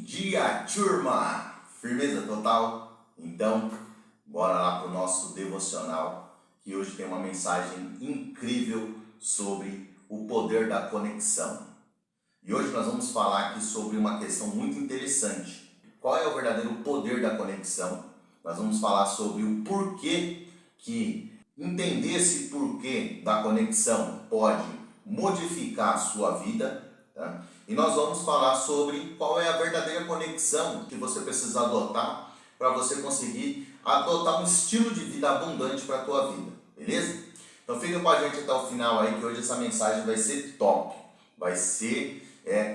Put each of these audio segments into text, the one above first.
dia, turma! Firmeza total? Então, bora lá para o nosso devocional, que hoje tem uma mensagem incrível sobre o poder da conexão. E hoje nós vamos falar aqui sobre uma questão muito interessante. Qual é o verdadeiro poder da conexão? Nós vamos falar sobre o porquê que entender esse porquê da conexão pode modificar a sua vida, tá? E nós vamos falar sobre qual é a verdadeira conexão que você precisa adotar para você conseguir adotar um estilo de vida abundante para a tua vida, beleza? Então fica com a gente até o final aí, que hoje essa mensagem vai ser top, vai ser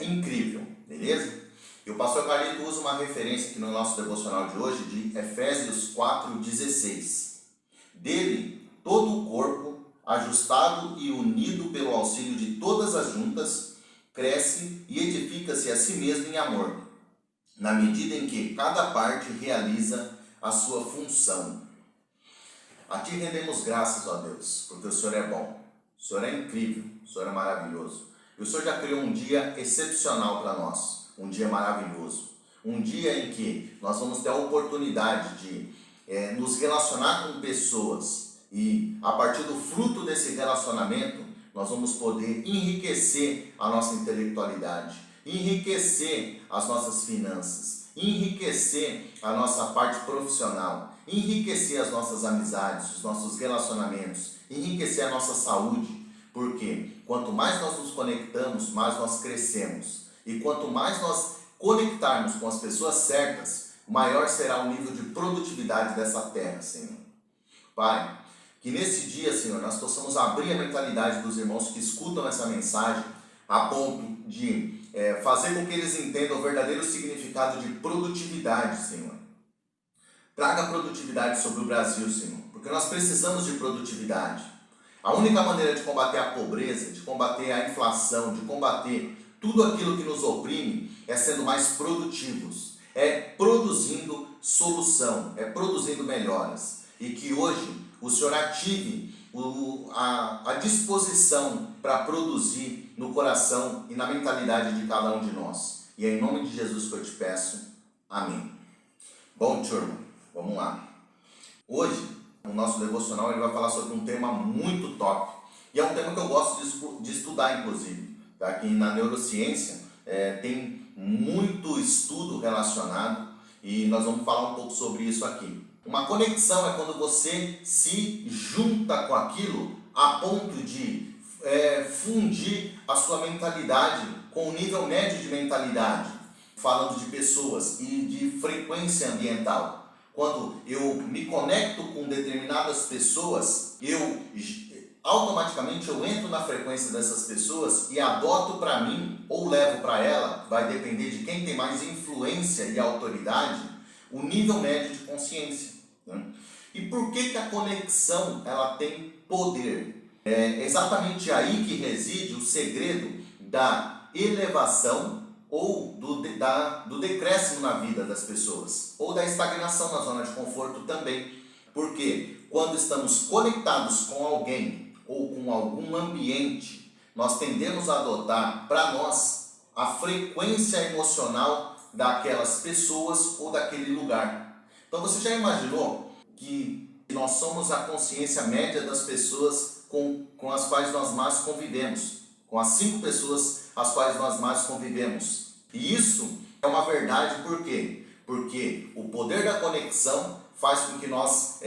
incrível, beleza? E o pastor Carlito usa uma referência aqui no nosso devocional de hoje de Efésios 4,16. Dele, todo o corpo, ajustado e unido pelo auxílio de todas as juntas, cresce e edifica-se a si mesmo em amor, na medida em que cada parte realiza a sua função. A ti rendemos graças, ó Deus, porque o Senhor é bom, o Senhor é incrível, o Senhor é maravilhoso. E o Senhor já criou um dia excepcional para nós, um dia maravilhoso, um dia em que nós vamos ter a oportunidade de nos relacionar com pessoas e a partir do fruto desse relacionamento nós vamos poder enriquecer a nossa intelectualidade, enriquecer as nossas finanças, enriquecer a nossa parte profissional, enriquecer as nossas amizades, os nossos relacionamentos, enriquecer a nossa saúde, porque quanto mais nós nos conectamos, mais nós crescemos, e quanto mais nós conectarmos com as pessoas certas, maior será o nível de produtividade dessa terra, Senhor. Pai, que nesse dia, Senhor, nós possamos abrir a mentalidade dos irmãos que escutam essa mensagem a ponto de fazer com que eles entendam o verdadeiro significado de produtividade, Senhor. Traga produtividade sobre o Brasil, Senhor, porque nós precisamos de produtividade. A única maneira de combater a pobreza, de combater a inflação, de combater tudo aquilo que nos oprime é sendo mais produtivos, é produzindo solução, é produzindo melhoras. E que hoje o Senhor ative a disposição para produzir no coração e na mentalidade de cada um de nós. E é em nome de Jesus que eu te peço. Amém. Bom, turma, vamos lá. Hoje, o nosso devocional ele vai falar sobre um tema muito top. E é um tema que eu gosto de estudar, inclusive. Tá? Aqui na neurociência tem muito estudo relacionado e nós vamos falar um pouco sobre isso aqui. Uma conexão é quando você se junta com aquilo a ponto de fundir a sua mentalidade com o nível médio de mentalidade, falando de pessoas e de frequência ambiental. Quando eu me conecto com determinadas pessoas, automaticamente eu entro na frequência dessas pessoas e adoto para mim, ou levo para ela, vai depender de quem tem mais influência e autoridade, o nível médio de consciência. Né? E por que a conexão ela tem poder? É exatamente aí que reside o segredo da elevação ou do decréscimo na vida das pessoas, ou da estagnação na zona de conforto também. Porque quando estamos conectados com alguém ou com algum ambiente, nós tendemos a adotar para nós a frequência emocional daquelas pessoas ou daquele lugar. Então você já imaginou que nós somos a consciência média das pessoas com as quais nós mais convivemos, com as 5 pessoas as quais nós mais convivemos. E isso é uma verdade, por quê? Porque o poder da conexão faz com que nós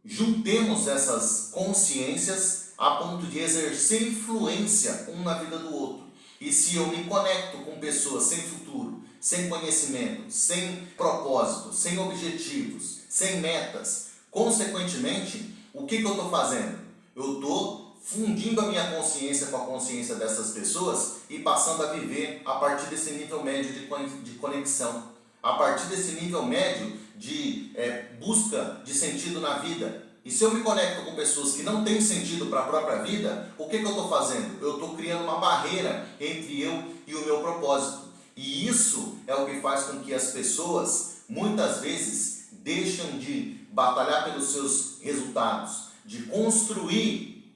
juntemos essas consciências a ponto de exercer influência um na vida do outro. E se eu me conecto com pessoas sem futuro, sem conhecimento, sem propósito, sem objetivos, sem metas, consequentemente, o que eu estou fazendo? Eu estou fundindo a minha consciência com a consciência dessas pessoas e passando a viver a partir desse nível médio de conexão, a partir desse nível médio de busca de sentido na vida. E se eu me conecto com pessoas que não têm sentido para a própria vida, o que eu estou fazendo? Eu estou criando uma barreira entre eu e o meu propósito. E isso é o que faz com que as pessoas, muitas vezes, deixam de batalhar pelos seus resultados, de construir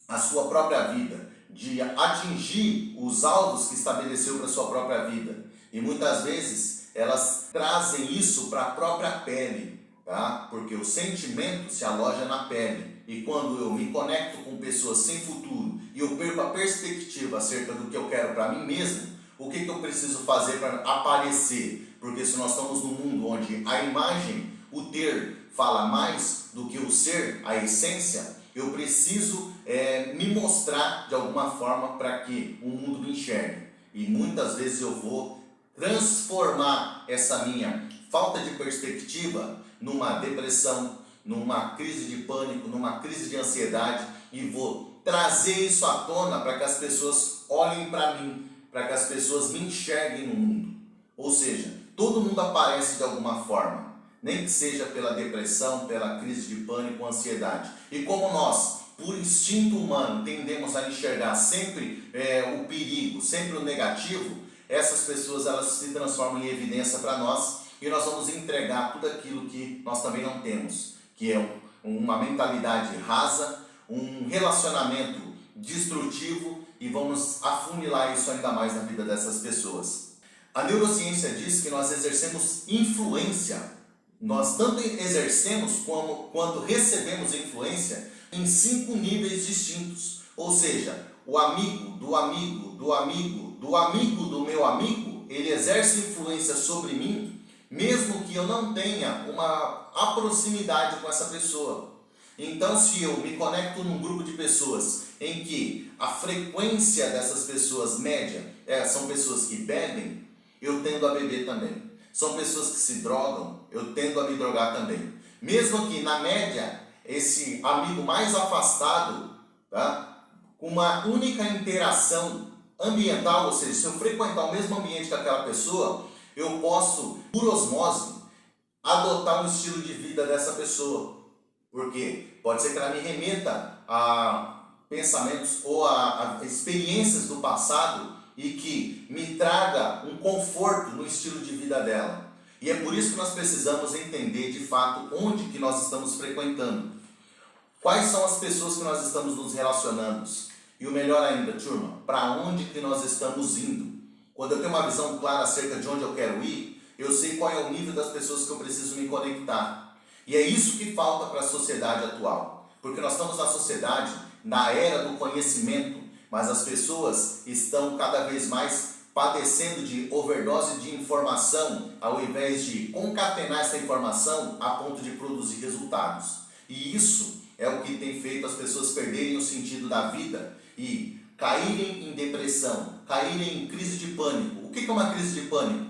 a sua própria vida, de atingir os alvos que estabeleceu para a sua própria vida. E muitas vezes elas trazem isso para a própria pele, tá? Porque o sentimento se aloja na pele. E quando eu me conecto com pessoas sem futuro e eu perco a perspectiva acerca do que eu quero para mim mesmo, o que eu preciso fazer para aparecer? Porque se nós estamos num mundo onde a imagem, o ter, fala mais do que o ser, a essência, eu preciso me mostrar de alguma forma para que o mundo me enxergue. E muitas vezes eu vou transformar essa minha falta de perspectiva numa depressão, numa crise de pânico, numa crise de ansiedade, e vou trazer isso à tona para que as pessoas olhem para mim, para que as pessoas me enxerguem no mundo. Ou seja, todo mundo aparece de alguma forma, nem que seja pela depressão, pela crise de pânico, ansiedade. E como nós, por instinto humano, tendemos a enxergar sempre o perigo, sempre o negativo, essas pessoas elas se transformam em evidência para nós e nós vamos entregar tudo aquilo que nós também não temos, que é uma mentalidade rasa, um relacionamento destrutivo, e vamos afunilar isso ainda mais na vida dessas pessoas. A neurociência diz que nós exercemos influência, nós tanto exercemos quanto recebemos influência em 5 níveis distintos. Ou seja, o amigo do amigo do amigo do amigo do meu amigo, ele exerce influência sobre mim, mesmo que eu não tenha uma proximidade com essa pessoa. Então, se eu me conecto num grupo de pessoas em que a frequência dessas pessoas média são pessoas que bebem, eu tendo a beber também. São pessoas que se drogam, eu tendo a me drogar também. Mesmo que na média, esse amigo mais afastado, tá, com uma única interação ambiental, ou seja, se eu frequentar o mesmo ambiente que aquela pessoa, eu posso, por osmose, adotar um estilo de vida dessa pessoa. Porque pode ser que ela me remeta a pensamentos ou a experiências do passado e que me traga um conforto no estilo de vida dela. E é por isso que nós precisamos entender de fato onde que nós estamos frequentando. Quais são as pessoas que nós estamos nos relacionando? E o melhor ainda, turma, para onde que nós estamos indo? Quando eu tenho uma visão clara acerca de onde eu quero ir, eu sei qual é o nível das pessoas que eu preciso me conectar. E é isso que falta para a sociedade atual. Porque nós estamos na sociedade, na era do conhecimento, mas as pessoas estão cada vez mais padecendo de overdose de informação, ao invés de concatenar essa informação a ponto de produzir resultados. E isso é o que tem feito as pessoas perderem o sentido da vida e caírem em depressão, caírem em crise de pânico. O que é uma crise de pânico?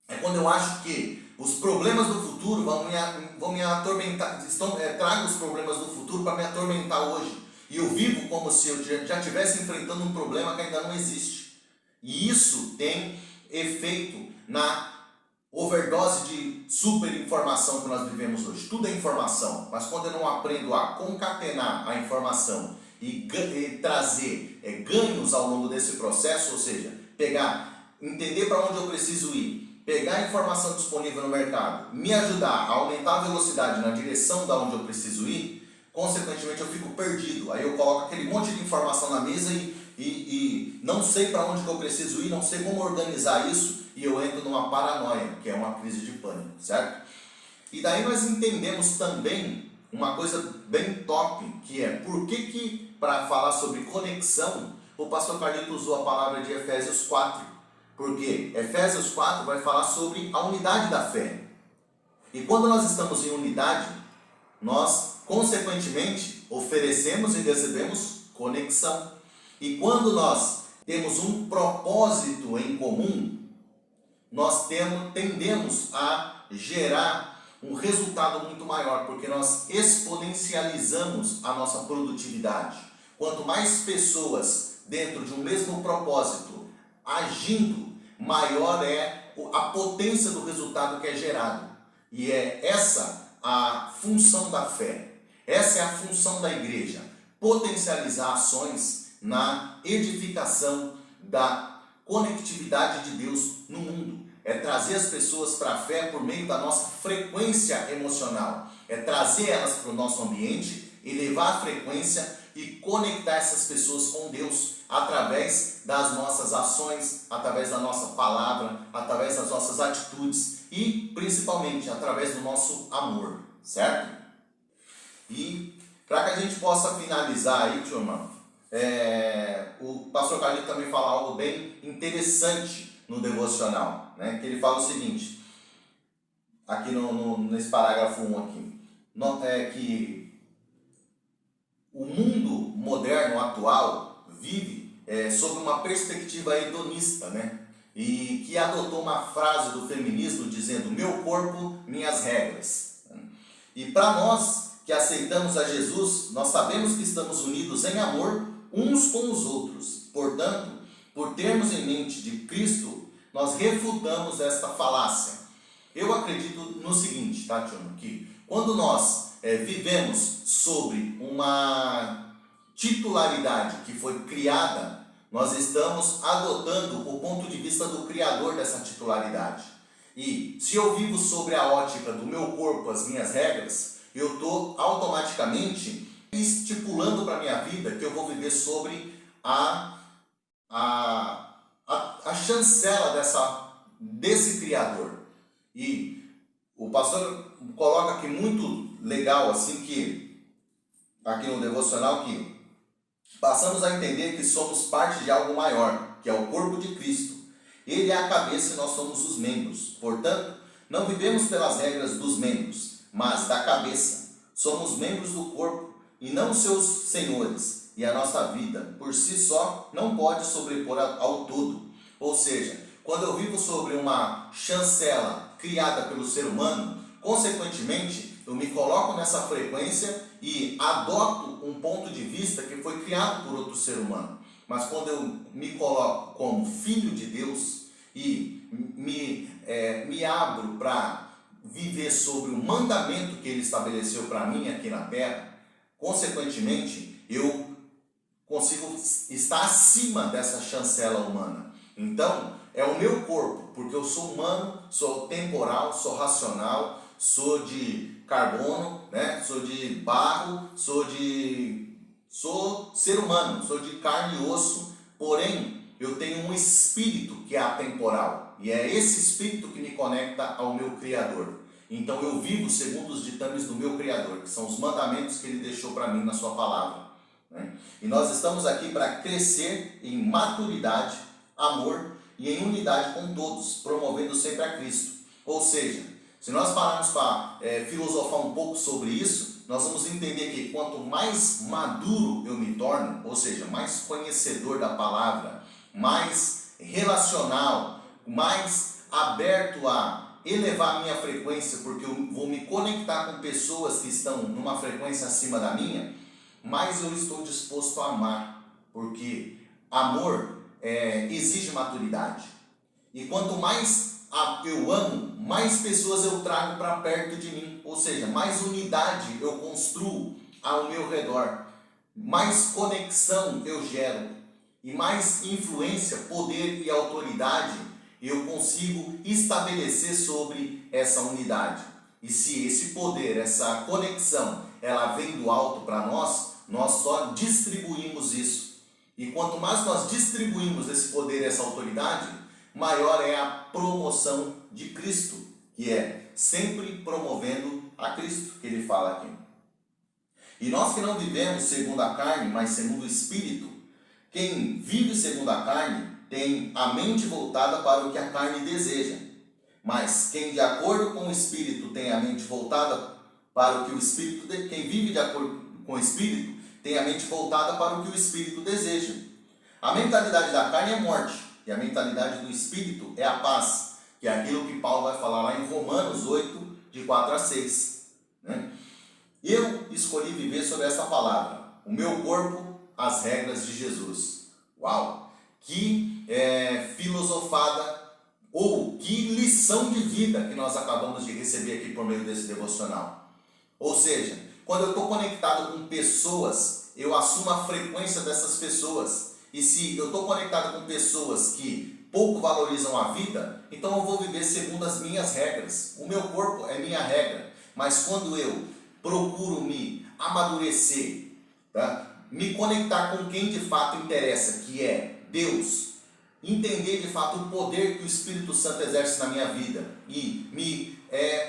É quando eu acho que os problemas do futuro vão me atormentar, trago os problemas do futuro para me atormentar hoje. E eu vivo como se eu já estivesse enfrentando um problema que ainda não existe. E isso tem efeito na overdose de super informação que nós vivemos hoje. Tudo é informação, mas quando eu não aprendo a concatenar a informação e trazer ganhos ao longo desse processo, ou seja, entender para onde eu preciso ir, pegar a informação disponível no mercado, me ajudar a aumentar a velocidade na direção da onde eu preciso ir, consequentemente eu fico perdido. Aí eu coloco aquele monte de informação na mesa e não sei para onde que eu preciso ir, não sei como organizar isso, e eu entro numa paranoia, que é uma crise de pânico, certo? E daí nós entendemos também uma coisa bem top, que é por que para falar sobre conexão, o pastor Carlito usou a palavra de Efésios 4. Porque Efésios 4 vai falar sobre a unidade da fé. E quando nós estamos em unidade, nós, consequentemente, oferecemos e recebemos conexão. E quando nós temos um propósito em comum, nós tendemos a gerar um resultado muito maior, porque nós exponencializamos a nossa produtividade. Quanto mais pessoas dentro de um mesmo propósito agindo, maior é a potência do resultado que é gerado. E é essa a função da fé. Essa é a função da igreja. Potencializar ações na edificação da conectividade de Deus no mundo. É trazer as pessoas para a fé por meio da nossa frequência emocional. É trazer elas para o nosso ambiente e levar a frequência e conectar essas pessoas com Deus através das nossas ações, através da nossa palavra, através das nossas atitudes e principalmente através do nosso amor, certo? E para que a gente possa finalizar aí, turma, o pastor Carlito também fala algo bem interessante no devocional, né? Que ele fala o seguinte, aqui nesse parágrafo 1 aqui, que o mundo moderno atual vive sob uma perspectiva hedonista, né? E que adotou uma frase do feminismo dizendo: meu corpo, minhas regras. E para nós que aceitamos a Jesus, nós sabemos que estamos unidos em amor uns com os outros. Portanto, por termos em mente de Cristo, nós refutamos esta falácia. Eu acredito no seguinte, tá, turma? Que quando nós vivemos sobre uma titularidade que foi criada, nós estamos adotando o ponto de vista do Criador dessa titularidade. E se eu vivo sobre a ótica do meu corpo, as minhas regras, eu estou automaticamente estipulando para a minha vida que eu vou viver sobre a chancela desse Criador. E o pastor coloca aqui muito legal, assim, que aqui no devocional, que passamos a entender que somos parte de algo maior, que é o corpo de Cristo. Ele é a cabeça e nós somos os membros. Portanto, não vivemos pelas regras dos membros, mas da cabeça. Somos membros do corpo e não seus senhores. E a nossa vida, por si só, não pode sobrepor ao todo. Ou seja, quando eu vivo sobre uma chancela criada pelo ser humano, consequentemente, eu me coloco nessa frequência e adoto um ponto de vista que foi criado por outro ser humano. Mas quando eu me coloco como filho de Deus e me abro para viver sobre o mandamento que Ele estabeleceu para mim aqui na terra, consequentemente, eu consigo estar acima dessa chancela humana. Então, é o meu corpo, porque eu sou humano, sou temporal, sou racional, sou de carbono, né? Sou de barro, sou ser humano, sou de carne e osso, porém eu tenho um espírito que é atemporal, e é esse espírito que me conecta ao meu Criador. Então eu vivo segundo os ditames do meu Criador, que são os mandamentos que Ele deixou para mim na sua palavra, né? E nós estamos aqui para crescer em maturidade, amor e em unidade com todos, promovendo sempre a Cristo. Ou seja, se nós pararmos para filosofar um pouco sobre isso, nós vamos entender que quanto mais maduro eu me torno, ou seja, mais conhecedor da palavra, mais relacional, mais aberto a elevar a minha frequência, porque eu vou me conectar com pessoas que estão numa frequência acima da minha, mais eu estou disposto a amar, porque amor exige maturidade. E quanto mais eu amo, mais pessoas eu trago para perto de mim, ou seja, mais unidade eu construo ao meu redor, mais conexão eu gero e mais influência, poder e autoridade eu consigo estabelecer sobre essa unidade. E se esse poder, essa conexão, ela vem do alto para nós só distribuímos isso. E quanto mais nós distribuímos esse poder, essa autoridade, maior é a promoção de Cristo, que é sempre promovendo a Cristo, que ele fala aqui. E nós que não vivemos segundo a carne, mas segundo o Espírito, quem vive segundo a carne tem a mente voltada para o que a carne deseja. Mas quem de acordo com o Espírito tem a mente voltada para o que o Espírito quem vive de acordo com o Espírito tem a mente voltada para o que o Espírito deseja. A mentalidade da carne é morte, e a mentalidade do Espírito é a paz, que é aquilo que Paulo vai falar lá em Romanos 8, de 4 a 6. Né? Eu escolhi viver sobre essa palavra, o meu corpo, as regras de Jesus. Uau! Que filosofada, ou que lição de vida que nós acabamos de receber aqui por meio desse devocional. Ou seja, quando eu estou conectado com pessoas, eu assumo a frequência dessas pessoas. E se eu estou conectado com pessoas que pouco valorizam a vida, então eu vou viver segundo as minhas regras. O meu corpo é minha regra. Mas quando eu procuro me amadurecer, tá? me conectar com quem de fato interessa, que é Deus, entender de fato o poder que o Espírito Santo exerce na minha vida e me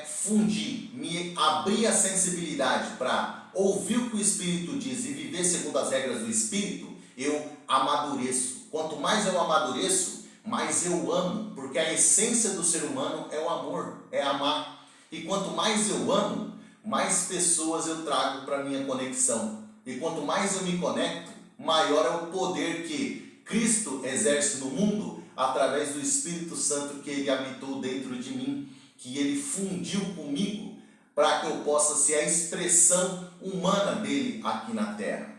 fundir, me abrir a sensibilidade para ouvir o que o Espírito diz e viver segundo as regras do Espírito, eu amadureço. Quanto mais eu amadureço, mais eu amo, porque a essência do ser humano é o amor, é amar. E quanto mais eu amo, mais pessoas eu trago para a minha conexão. E quanto mais eu me conecto, maior é o poder que Cristo exerce no mundo através do Espírito Santo que Ele habitou dentro de mim, que Ele fundiu comigo para que eu possa ser a expressão humana dele aqui na terra.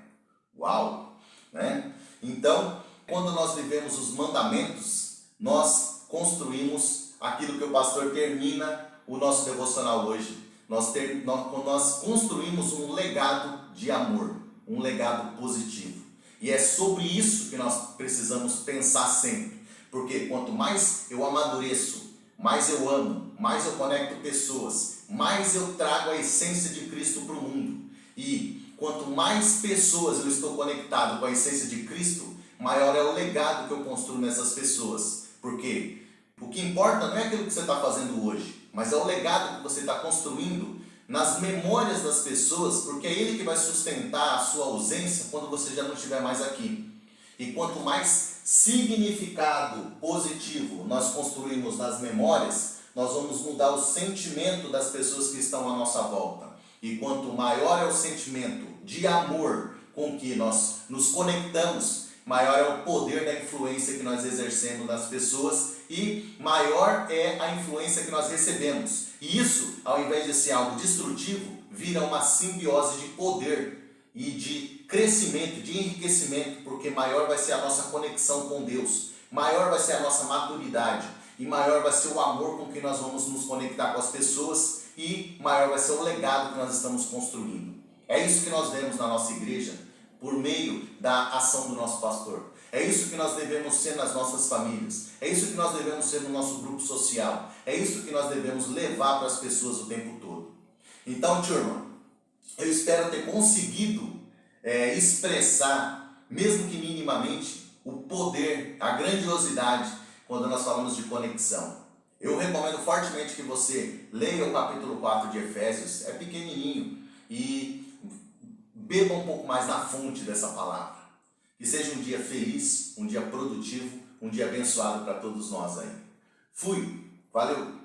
Uau! Né? Então, quando nós vivemos os mandamentos, nós construímos aquilo que o pastor termina o nosso devocional hoje. Nós construímos um legado de amor, um legado positivo. E é sobre isso que nós precisamos pensar sempre. Porque quanto mais eu amadureço, mais eu amo, mais eu conecto pessoas, mais eu trago a essência de Cristo para o mundo. E quanto mais pessoas eu estou conectado com a essência de Cristo, maior é o legado que eu construo nessas pessoas. Porque o que importa não é aquilo que você está fazendo hoje, mas é o legado que você está construindo nas memórias das pessoas, porque é ele que vai sustentar a sua ausência quando você já não estiver mais aqui. E quanto mais significado positivo nós construímos nas memórias, nós vamos mudar o sentimento das pessoas que estão à nossa volta. E quanto maior é o sentimento de amor com que nós nos conectamos, maior é o poder da influência que nós exercemos nas pessoas e maior é a influência que nós recebemos. E isso, ao invés de ser algo destrutivo, vira uma simbiose de poder e de crescimento, de enriquecimento, porque maior vai ser a nossa conexão com Deus, maior vai ser a nossa maturidade e maior vai ser o amor com que nós vamos nos conectar com as pessoas e maior vai ser o legado que nós estamos construindo. É isso que nós vemos na nossa igreja por meio da ação do nosso pastor. É isso que nós devemos ser nas nossas famílias. É isso que nós devemos ser no nosso grupo social. É isso que nós devemos levar para as pessoas o tempo todo. Então, turma, eu espero ter conseguido expressar, mesmo que minimamente, o poder, a grandiosidade, quando nós falamos de conexão. Eu recomendo fortemente que você leia o capítulo 4 de Efésios, é pequenininho, e beba um pouco mais na fonte dessa palavra. Que seja um dia feliz, um dia produtivo, um dia abençoado para todos nós aí. Fui, valeu!